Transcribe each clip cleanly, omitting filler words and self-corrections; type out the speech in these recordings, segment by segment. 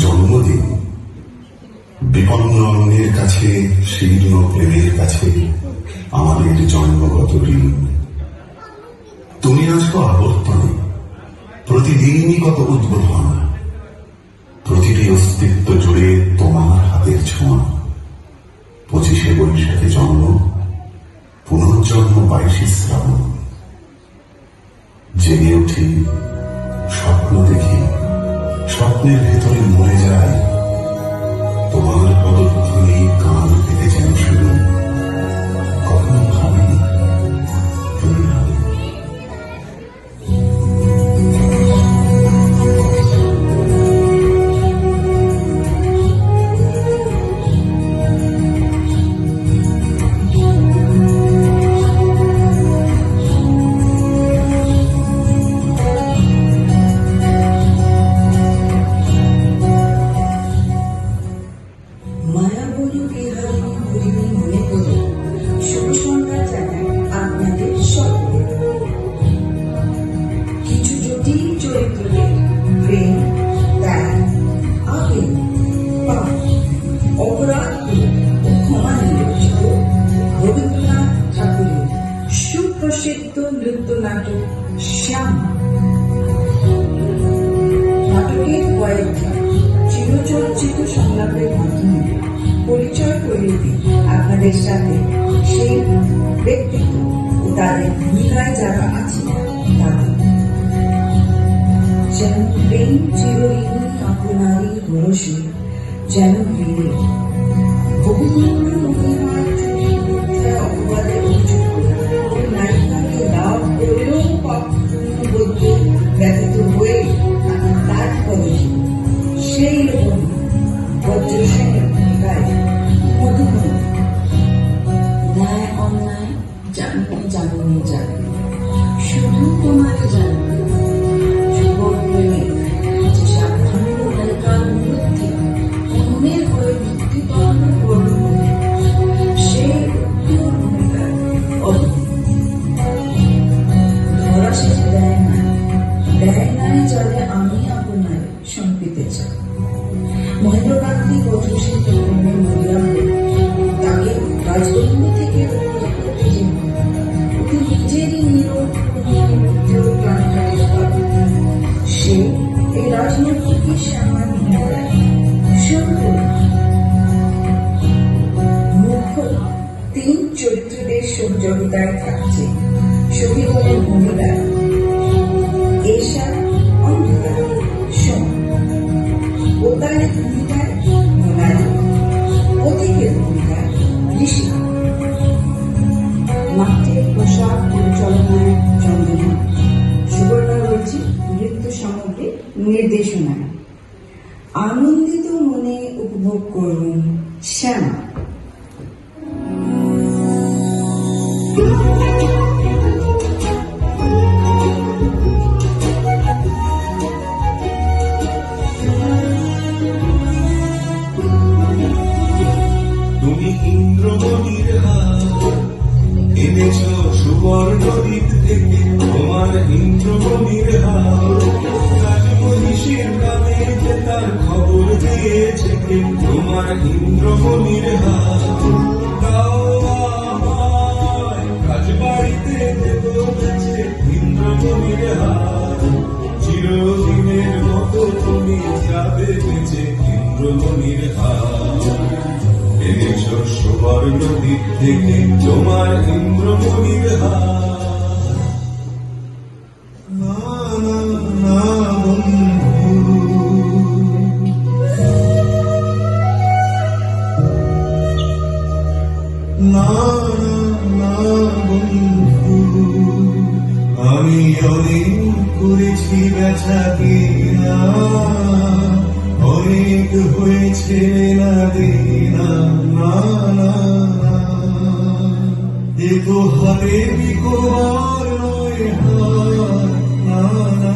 জন্মদিন বিপন্ন অন্যের কাছে, শীর্ণ প্রেমের কাছে আমাদের জন্মগত ঋণ। তুমি আছো আবর্তনে, প্রতিদিনই কত উদ্বোধন, প্রতিটি অস্তিত্ব জুড়ে তোমার হাতের ছোঁয়া। 25শে বৈশাখে জন্ম, পুনর্জন্ম 22শে শ্রাবণ। জেগে উঠি, স্বপ্ন দেখি, স্বপ্নের ভেতরে মরে যায় তোমার পদধ্বনি কান পেতে যেন শুরু। কখনো ভাবিনি তুমি হবে। সুপ্রসিদ্ধ নৃত্য নাটক শ্যাম। নাটকের কয়েকটি চিরচর্চিত সংলাপের মাধ্যমে পরিচয় করিয়ে দিই আপনাদের সাথে সেই ব্যক্তিত্ব ও তাদের ভূমিকায় যারা আছে তাদের। যেন প্রেম চিরঋণী আপনারই ভরসে, যেন ভিড়ে বহুমূল্য মহিমার অপবাদে অভিযোগ করে নায়িকাকে লাভ করলেও পাপবদ্ধ ব্যতীত হয়ে তার পদে সেই রকম বজ্রসেনের ভূমিকায় মধুময়। ন্যায় অন্যায় জানবে জানবে জানবে, শুধু তোমাকে জানবে। যুবক প্রেমিক যে সাবধান নায়িকার মধ্যে অন্যের হয়ে মুক্তিপন্ন করবে, সেই উত্তর ভূমিকায় ধরা শেষে দেয় নাই চলে আমি আপনার সম্পিতে চাই। মহেন্দ্রকান্তি বজ্রসেন প্রেমে মরিয়া হয়ে তাকে রাজগোবিন্দ থেকে রক্ষা করতে নিজেরই সে এই রাজনীতিকে সামান্য মুখ্য 3 চরিত্রদের সহযোগিতায় থাকছে সখীগণের ভূমিকায় এশা, অন্ধকার, সোম। ওতারের ভূমিকায় মোনালি, অতিকের ভূমিকায় ঋষি। নাট্যের পোশাক পরিচালনায় চন্দনা, সুবর্ণা রয়েছে নৃত্য সামগ্রী নির্দেশনায়। আনন্দিত মনে উপভোগ করুন শ্যাম। তুমি ইন্দ্রমণির হাত এনেছ সুবর্ণ দ্বীপ থেকে, তোমার ইন্দ্রমণির হাত রাজমহিষীর গ্রামে যে তার খবর দিয়েছে কে? তোমার ইন্দ্রমণির হাত দাও আমায়, রাজবাড়িতে দেব বেঁচে ইন্দ্রমণির হাত। চিরদিনের মতো তুমি যাবে বেঁচে ইন্দ্রমণির হাত। এনেছ সুবর্ণ দ্বীপ থেকে তোমার ইন্দ্রমণির হাত। না না না বন্ধু, না না বন্ধু, আমি অনেক করেছি বেচা কিনা, অনেক হয়েছে না দেনা। না না এ তো হারে বিকোবার নয় হার। না না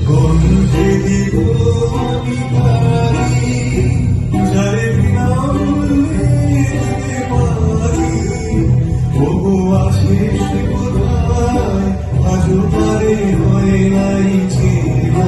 কণ্ঠে দিব আমি পারি, যারে বিনামূল্যে দিতে পারি। ওগো আছে সে কোথায়, আজও পারে হয় নাই চেনা।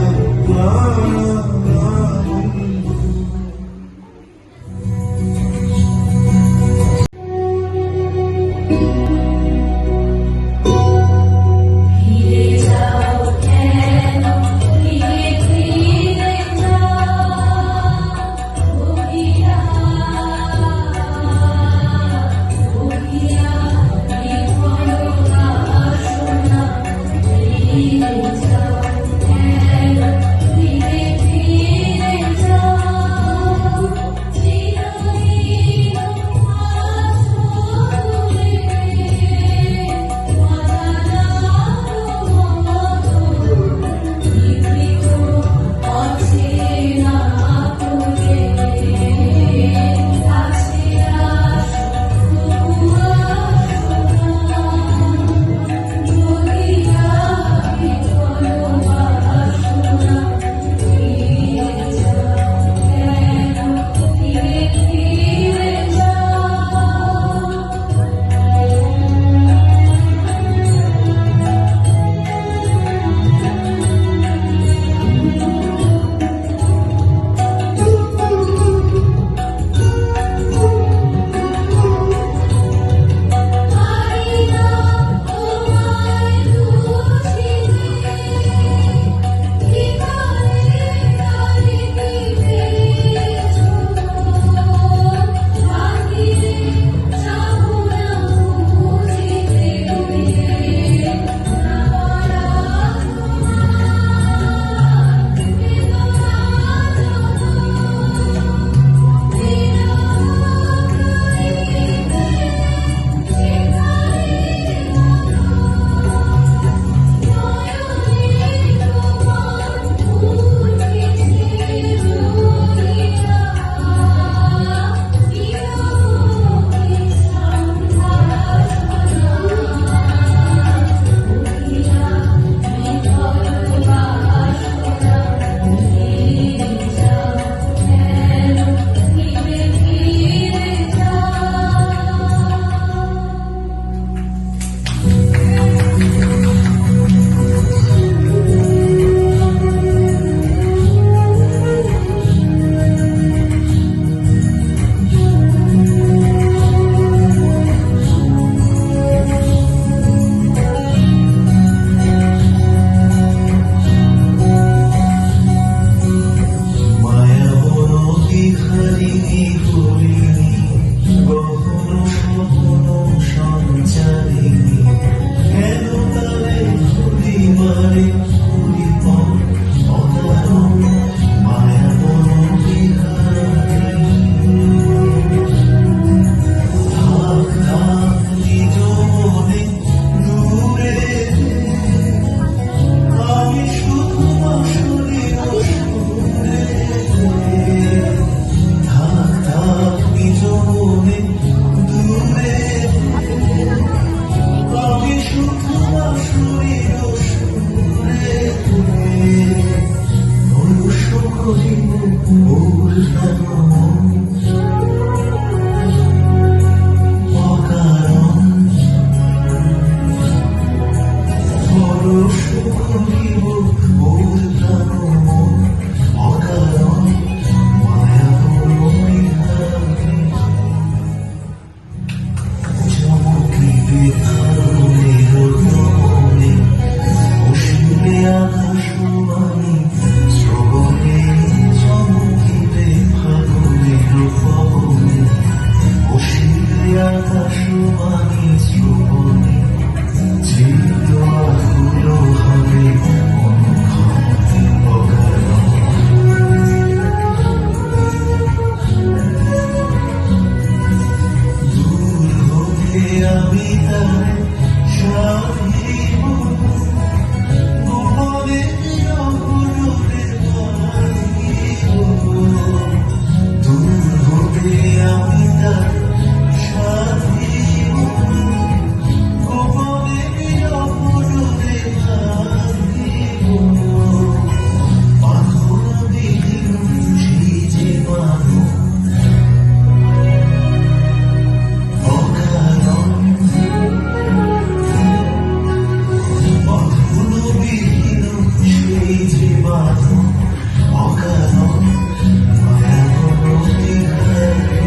বাতাস মানি শ্রবণে যে দোয়াগুলো হবে অনুক্ষণ অকারণ। দূর হতে আমি তার সাহিব গোপনে অপরূপে মানিব। দূর হতে আমি তার সাহিব গোপনে অপরূপে মানিব। বাঁধন বিহীন সেই যে বাঁধন অকারণ। বাঁধনবিহীন সেই যে বাঁধন অকারণ। মায়াবন বিহারে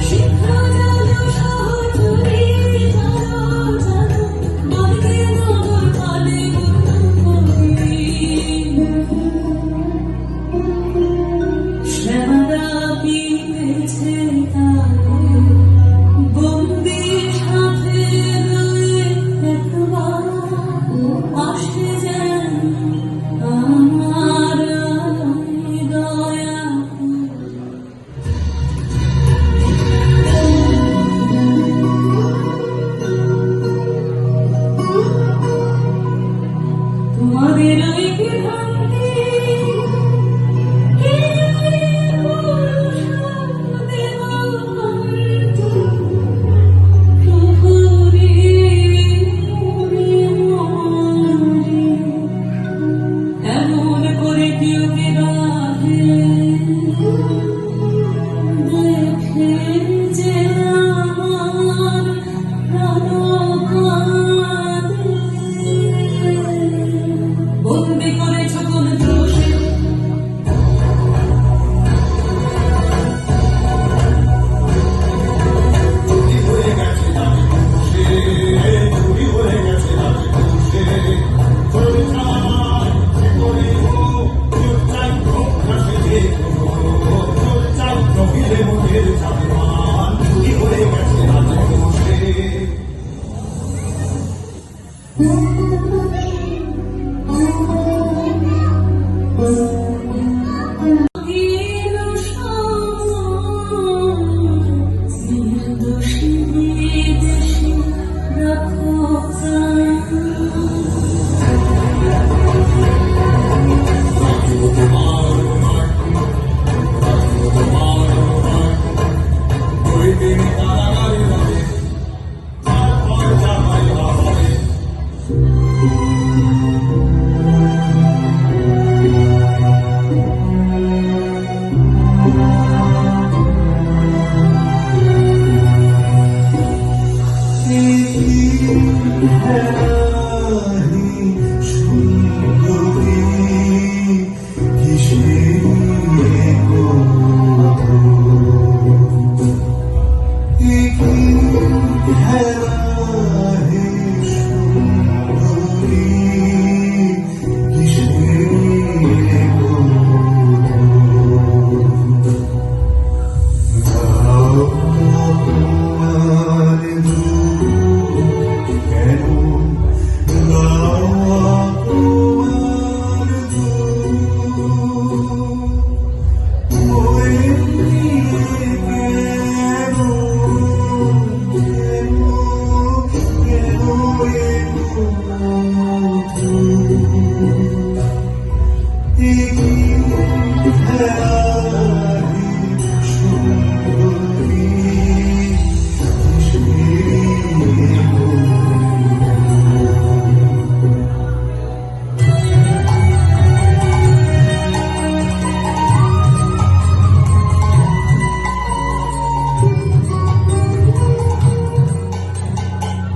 শিক্ষা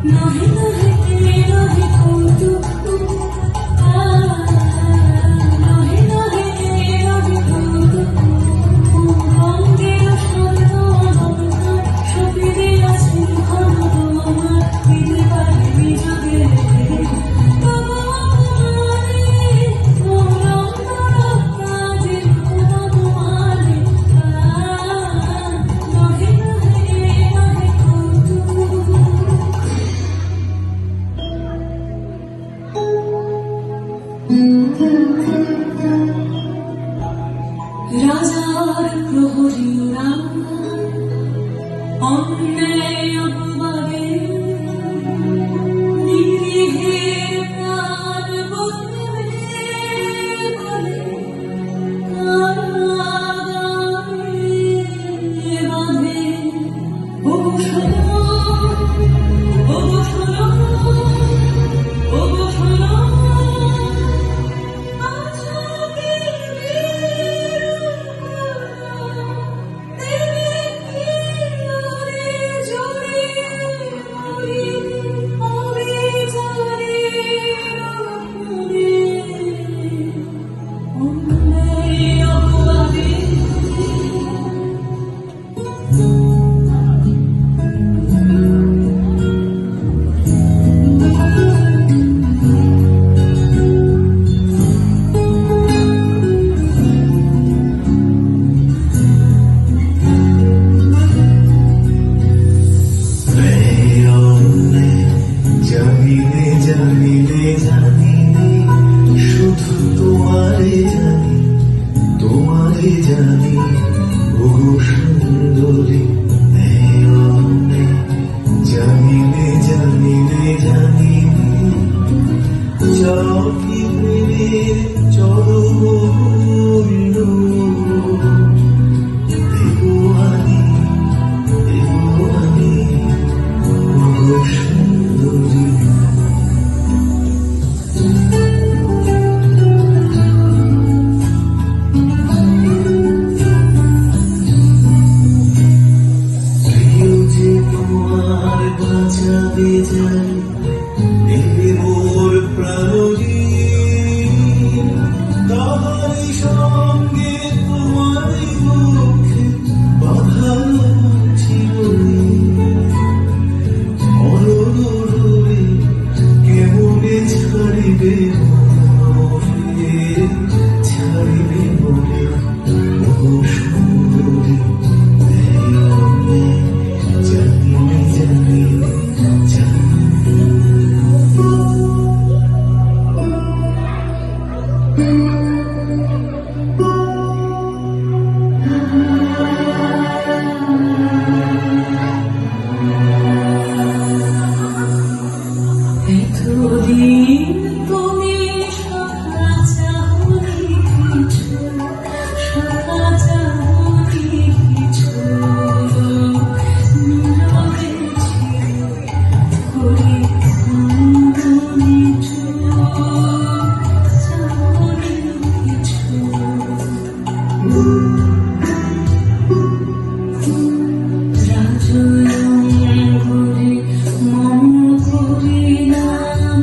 নহে নহে নহে কৌতুক নহে নহে নহে কৌতুক অঙ্গের শান্ত অলঙ্কার সপিরে আছে ঘন তোমার দিতে পারে বিযোগে তবু অপমানে মরণ কাজে তোমারে নহে নহে নহে কৌতুক রাজার প্রহরী অন্যায় অপবাদে নিরীহের প্রাণ বন্ধে বলে কারাগারে বাঁধে ওগো শোনো ওগো শোনো ওগো শোনো জানিলে জানিলে জানিলে শুধু তোমারে জানি তোমারে জানি ওগো সুন্দরী নেয়নে জানিলে জানিলে জানিলে যাও কি প্রেমের চরম মূল্য দেবো আমি ওগো সুন্দরী তোমার বাঁচাবে যাই মোর প্রাণী তাহারি সঙ্গে তোমার মুখে বাধা ছিল অরুণে কেমনে ছাড়িবে মোরে ছাড়িবে মোরে ওগো সুন্দরী জানিলে জানিলে এতদিন তুমি সখা চাহনি কিছু সখা চাহনি কিছু নীরবে ছিল করি নিঠু চাহনি কিছু রাজয়ঙ্গরে মন করিলাম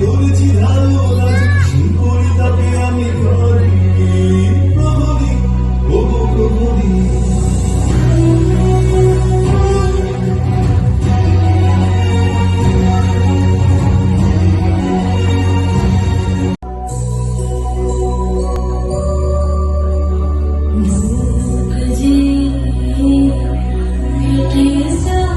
করেছি ধারণা সেই পরিতাপে আমি ধরি প্রহরী ওগো প্রহরী মুখ যে ফেটে যায়,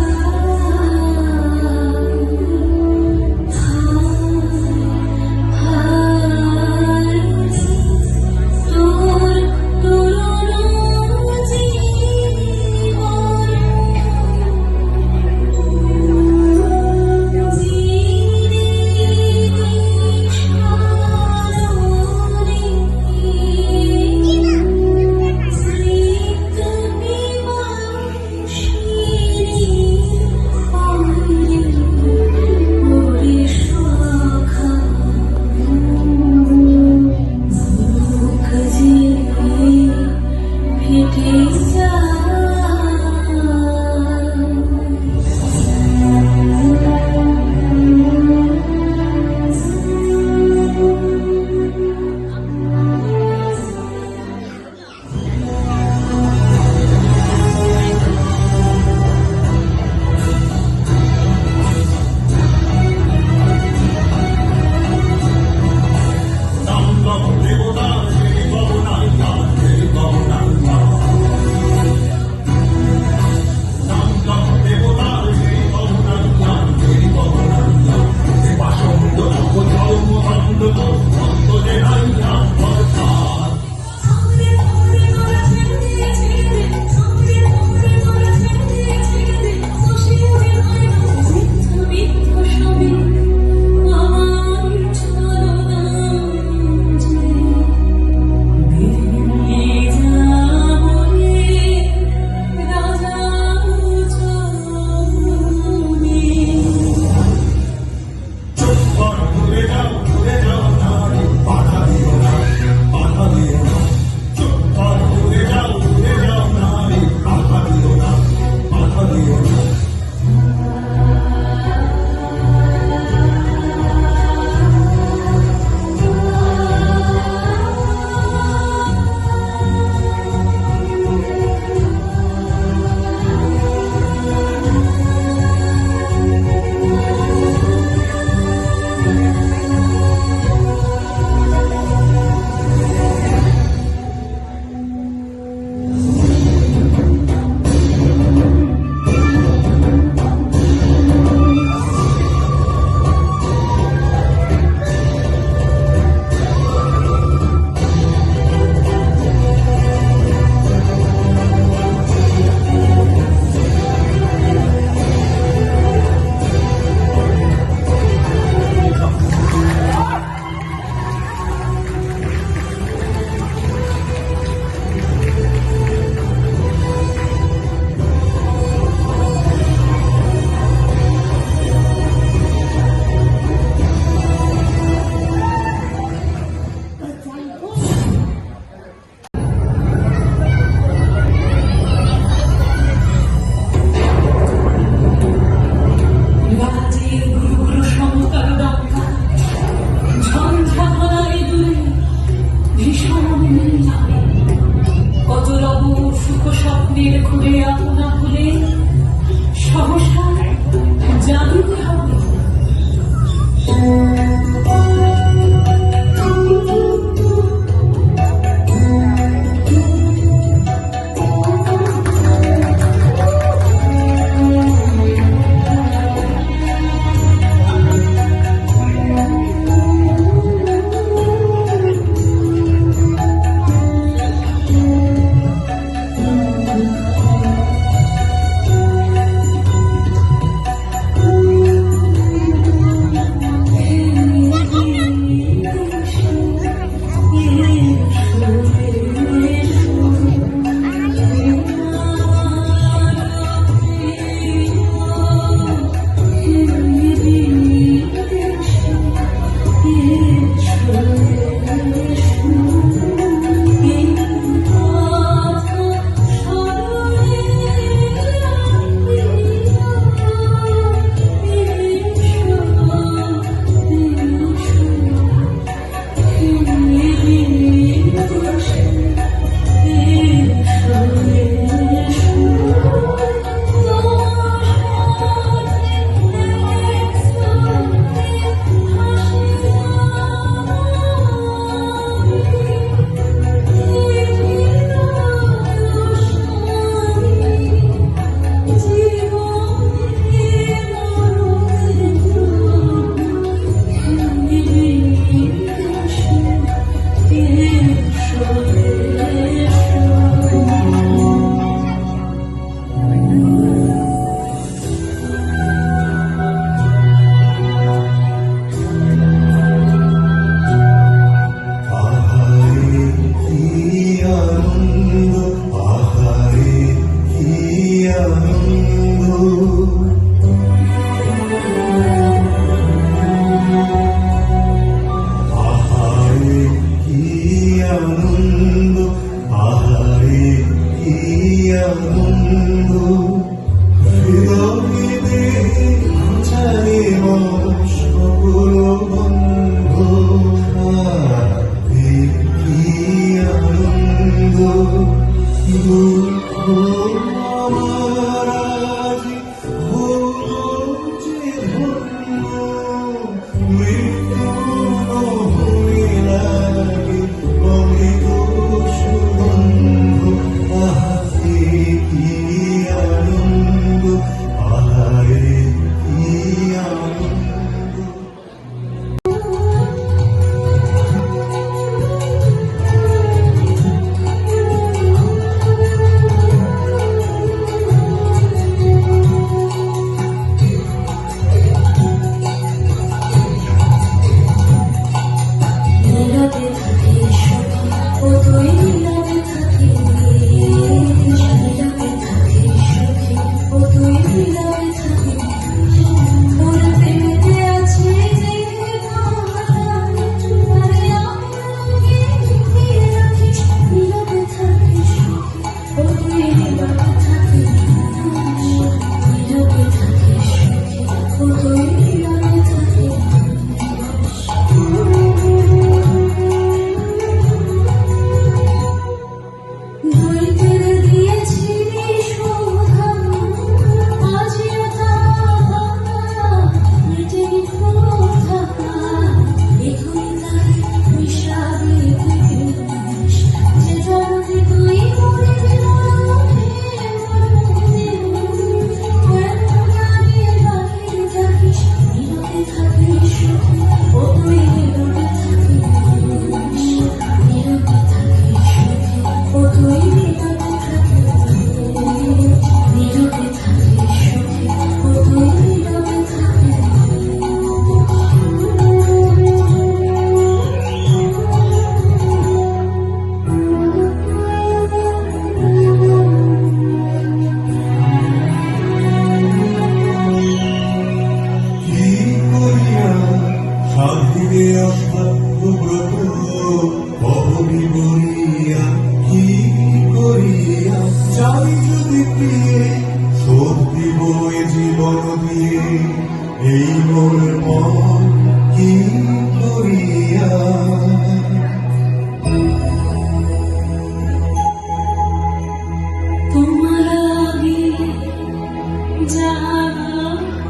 সাধিবে অসাধ্য ব্রত বহনি বলিয়া কি করিয়া চাই যদি প্রিয়ে শোধ দিব এ জীবন দিয়ে এই মোর মন কি করিয়া তোমার আগে যা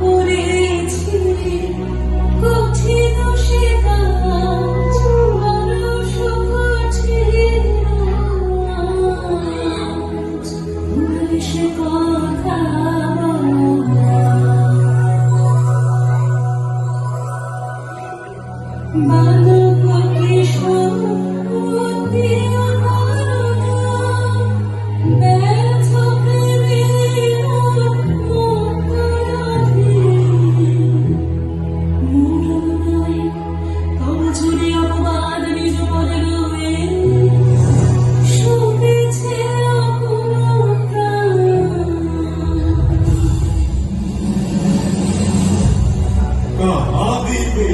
করেছি কঠিন সে কাজ মানুষ কঠিন আজ। সে কথা বালক কিশোর প্রিয় ধারণা ব্যর্থ প্রেমের মুক্তারাধি মরণ নয় তব ঝুলি অপবাদ নিজ পদে রয়ে শুনেছে আপন প্রাণ কাঁদিবে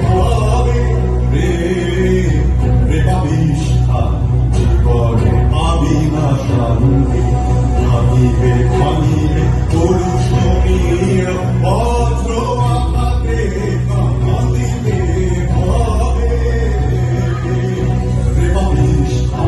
ভাবে রে রে পাবিষ্ঠা জীবনে আবিনাশান্তি ভাঙিবে ভাঙিবে তরু সমীর বজ্র মাথাতে কাঁদিবে ভাবে রে পাবিষ্ঠা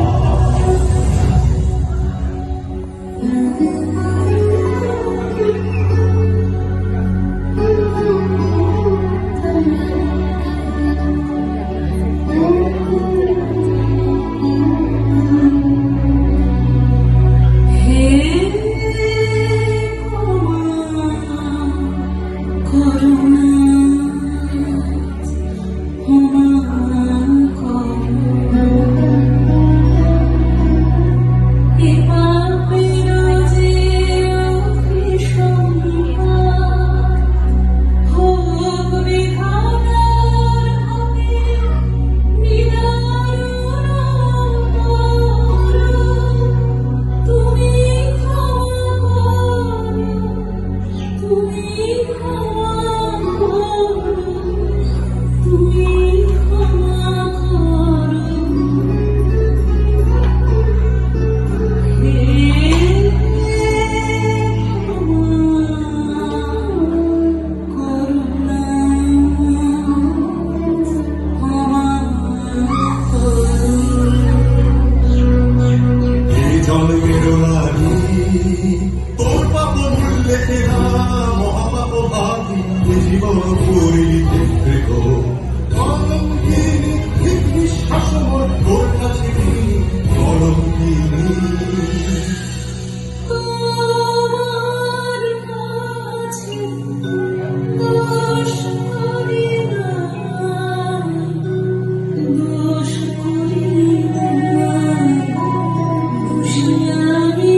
হে করুণা এ পাপের যে অভিসম্পাদ হোক বিধাতার হাতে নিদারুণ তুমি ক্ষমা করো, তুমি ক্ষমা করো, তুমি ক্ষমা করো। হে করুণা ক্ষমা করো। এই জন্মের নারী তোর পাপ মূল্যে কেনা মহাপাপ ভাবি এ জীবন করিতে দেখো কলঙ্কিনী বিশ্বাস তোর কাছে কলঙ্কিনী তোমার কাছে দোষ করি নাই, দোষ করি নাই, দোষী আমি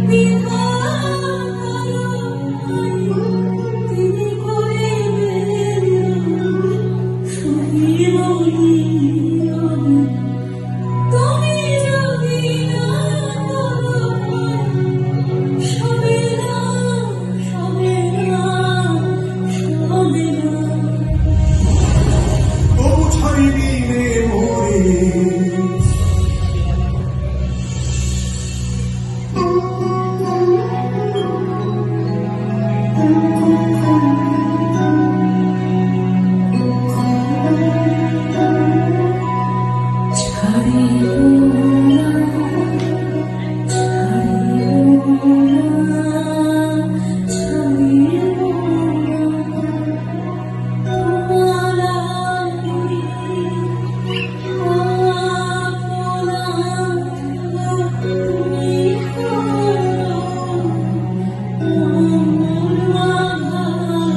বিধাতার তিনি করিবেন সহি বলিয়া তুমি যদি না করো সবে না সবে না সবে না তবু ছাড়িবি রে মোরে ছাড়িব না ছাড়িব না ছাড়িব না তোমার আমি অপরাধ তুমি করো মন আঘাত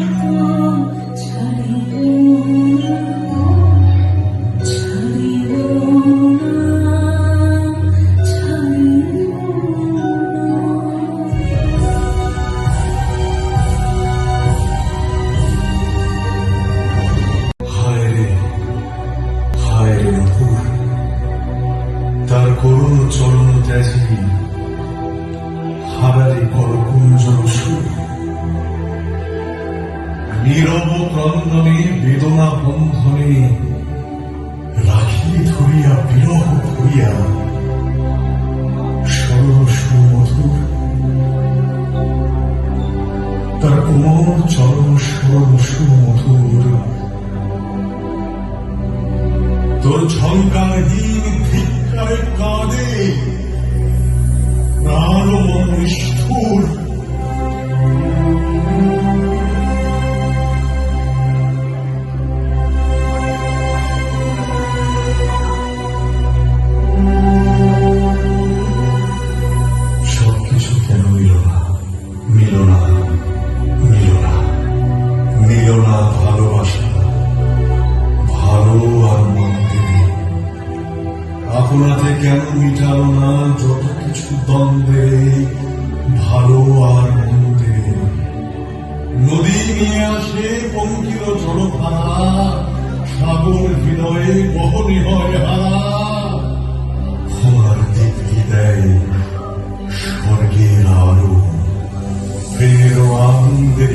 ছাড়িব ছাড়িব না ছাড়িব হায় রে নূপুর তার করুণ চরণ ত্যাজি হারালি করকুঞ্জন সুর নীরব ক্রন্দনে বেদনা বন্ধনে রাখি ধরিয়া বিরহ করিয়া ষোড়শ মধুর তার কোমল চরণ ষোড়শ মধুর তোর ঝঙ্কারহীন ধিক্কারে কাঁদে প্রাণ মন নিষ্ঠুর সবকিছু কেন মিল না মিল না মিল না মিল না ভালোবাসা ভালো আর মন্দির আপনাতে কেন মিটালো না যত কিছু দ্বন্দ্বে ভালো আর মন্দির নদী নিয়ে আসে পঙ্কিল জলধারা সাগর হৃদয়ে বহনি হয় হারা খোলার দীপ্তি দেয় স্বর্গের আলো প্রেমের আনন্দে